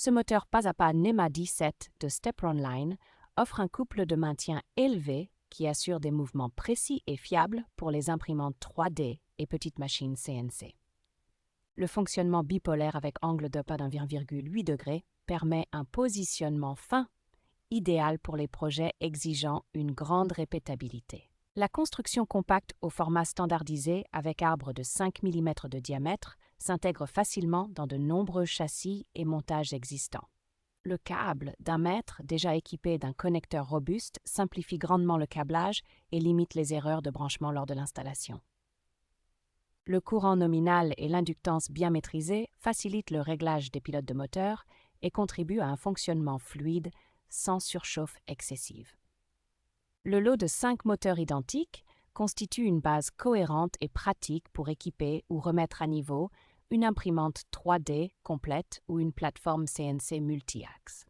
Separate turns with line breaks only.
Ce moteur pas à pas Nema 17 de STEPPERONLINE offre un couple de maintien élevé qui assure des mouvements précis et fiables pour les imprimantes 3D et petites machines CNC. Le fonctionnement bipolaire avec angle de pas d'1,8 degrés permet un positionnement fin, idéal pour les projets exigeant une grande répétabilité. La construction compacte au format standardisé avec arbre de 5 mm de diamètre s'intègre facilement dans de nombreux châssis et montages existants. Le câble d'1 mètre, déjà équipé d'un connecteur robuste, simplifie grandement le câblage et limite les erreurs de branchement lors de l'installation. Le courant nominal et l'inductance bien maîtrisée facilitent le réglage des pilotes de moteur et contribuent à un fonctionnement fluide sans surchauffe excessive. Le lot de 5 moteurs identiques constitue une base cohérente et pratique pour équiper ou remettre à niveau une imprimante 3D complète ou une plateforme CNC multi-axe.